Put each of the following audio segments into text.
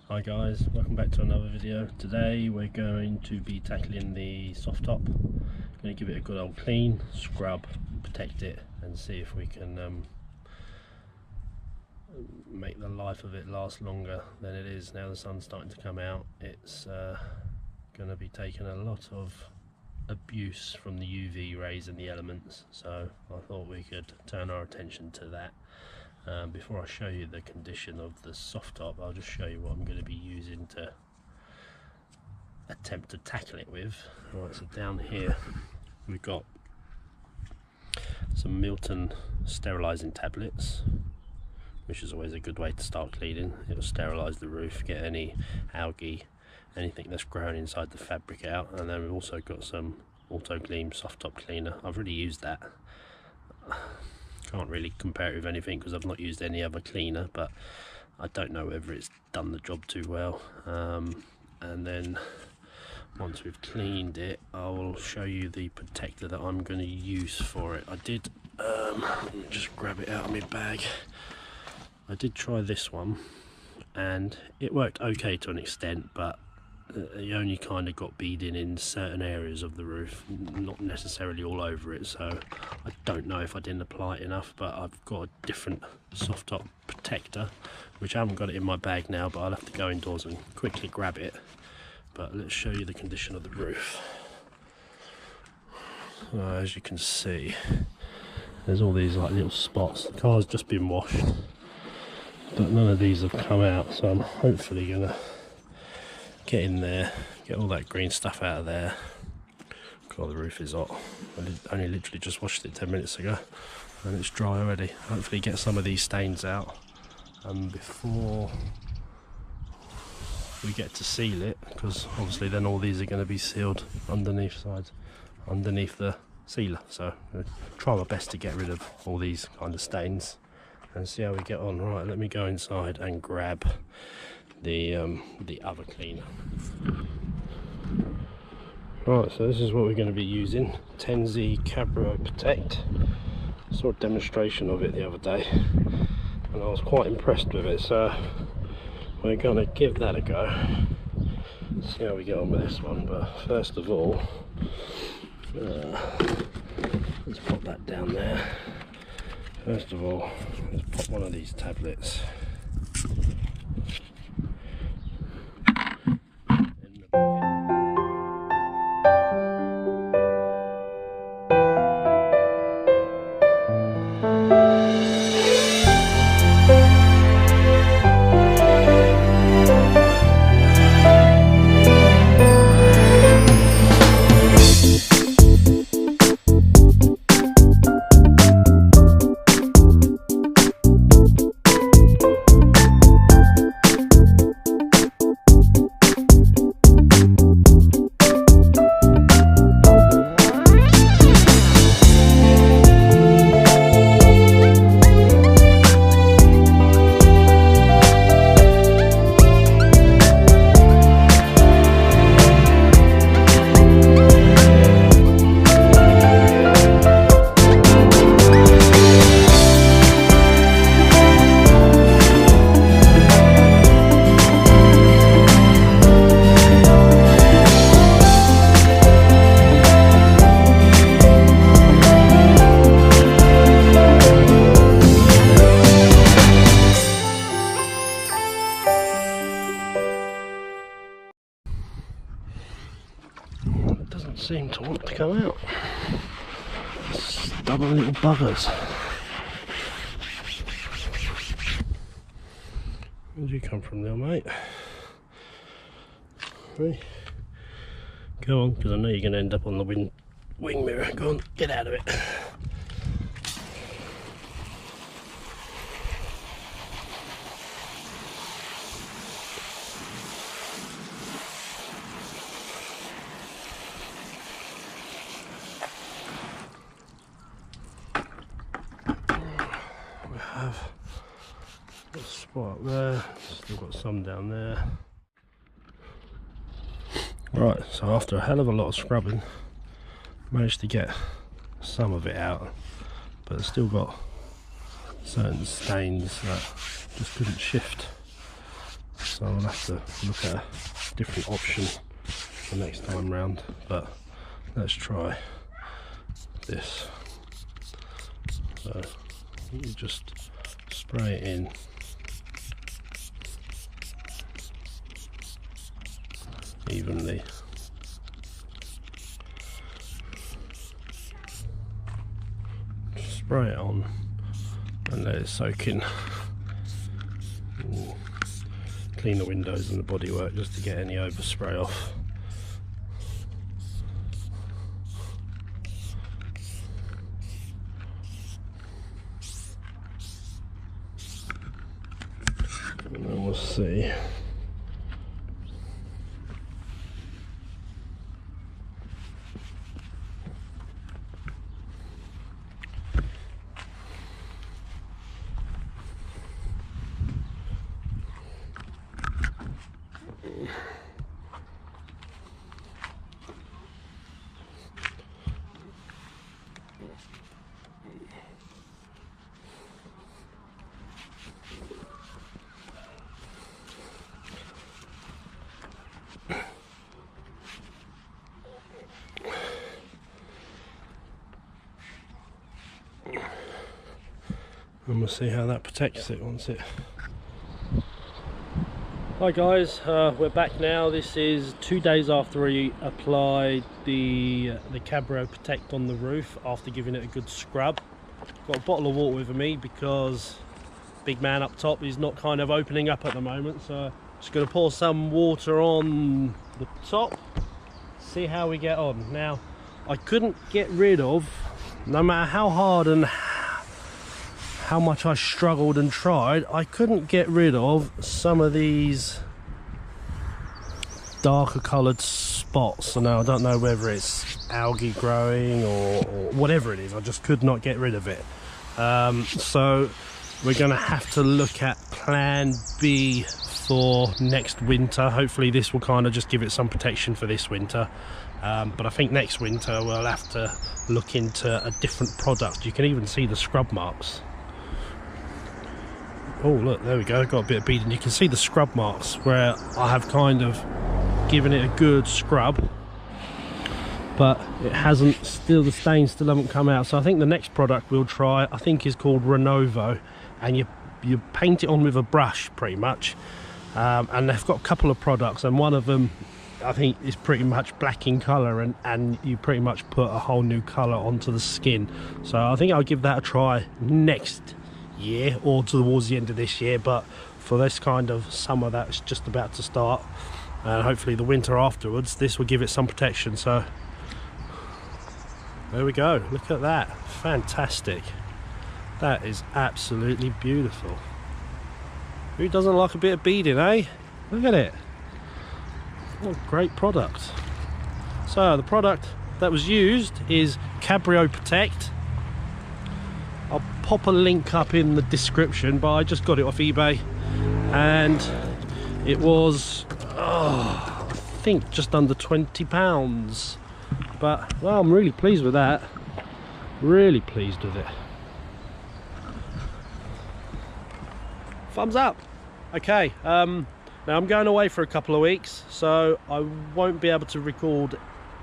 Hi guys, welcome back to another video. Today we're going to be tackling the soft top. Going to give it a good old clean, scrub, protect it and see if we can make the life of it last longer than it is now. The sun's starting to come out. It's going to be taking a lot of abuse from the UV rays and the elements, so I thought we could turn our attention to that. Before I show you the condition of the soft top, I'll just show you what I'm going to be using to attempt to tackle it with. Alright, so down here we've got some Milton sterilizing tablets, which is always a good way to start cleaning. It will sterilize the roof, get any algae, anything that's grown inside the fabric out. And then we've also got some autoglym soft top cleaner. I've already used that. Can't really compare it with anything because I've not used any other cleaner, but I don't know whether it's done the job too well. And then once we've cleaned it, I will show you the protector that I'm going to use for it. I did let me just grab it out of my bag. I did try this one and it worked okay to an extent, but you only kind of got beading in certain areas of the roof, not necessarily all over it. So I don't know if I didn't apply it enough, but I've got a different soft top protector which I haven't got it in my bag now, but I'll have to go indoors and quickly grab it. But let's show you the condition of the roof. As you can see, there's all these like little spots. The car's just been washed, but none of these have come out, so I'm hopefully gonna get in there, get all that green stuff out of there. God, the roof is hot. I only literally just washed it 10 minutes ago and it's dry already. Hopefully get some of these stains out before we get to seal it, because obviously then all these are going to be sealed underneath the sealer. So I'll try my best to get rid of all these kind of stains and see how we get on. Right, let me go inside and grab the other cleaner. Right, so this is what we're going to be using. 10Z Cabriolet Protect. I saw a demonstration of it the other day and I was quite impressed with it, so we're going to give that a go, see how we get on with this one. But first of all, let's pop that down there. First of all, let's pop one of these tablets in the pocket. Doesn't seem to want to come out. Stubborn little buggers. Where'd you come from there, mate? Right. Go on, because I know you're going to end up on the wing mirror. Go on, get out of it. Have a spot up there, still got some down there. Right, so after a hell of a lot of scrubbing, managed to get some of it out, but it's still got certain stains that just couldn't shift. so I'll have to look at a different option the next time round, but let's try this. So you just spray it in evenly. Spray it on and let it soak in. Clean the windows and the bodywork just to get any overspray off. And then we'll see. And we'll see how that protects it once it... Hi guys, we're back now. This is 2 days after we applied the Cabrio Protect on the roof after giving it a good scrub. Got a bottle of water with me because big man up top is not kind of opening up at the moment, so just going to pour some water on the top, see how we get on. Now I couldn't get rid of, no matter how hard and how much I struggled and tried, I couldn't get rid of some of these darker coloured spots. So now I don't know whether it's algae growing or whatever it is, I just could not get rid of it. So we're going to have to look at plan B for next winter. Hopefully this will kind of just give it some protection for this winter. But I think next winter we'll have to look into a different product. You can even see the scrub marks. Oh look, there we go, got a bit of bead, and you can see the scrub marks where I have kind of given it a good scrub, but it hasn't, still the stains still haven't come out. So I think the next product we'll try, I think, is called Renovo, and you paint it on with a brush pretty much. And they've got a couple of products, and one of them I think is pretty much black in colour, and you pretty much put a whole new colour onto the skin. So I think I'll give that a try next year or towards the end of this year, but for this kind of summer that's just about to start, and hopefully the winter afterwards, this will give it some protection. So there we go, look at that, fantastic. That is absolutely beautiful. Who doesn't like a bit of beading, eh? Look at it. What a great product. So the product that was used is Cabrio Protect. I'll pop a link up in the description, but I just got it off eBay, and it was I think just under £20. But well, I'm really pleased with that, really pleased with it. Thumbs up. Okay, now I'm going away for a couple of weeks, so I won't be able to record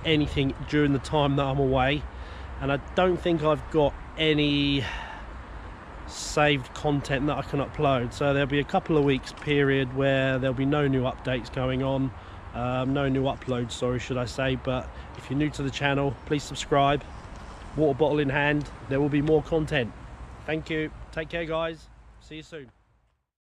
anything during the time that I'm away, and I don't think I've got any saved content that I can upload. So there'll be a couple of weeks period where there'll be no new updates going on, no new uploads, sorry, should I say. But if you're new to the channel, please subscribe. Water bottle in hand, there will be more content. Thank you, take care guys, see you soon.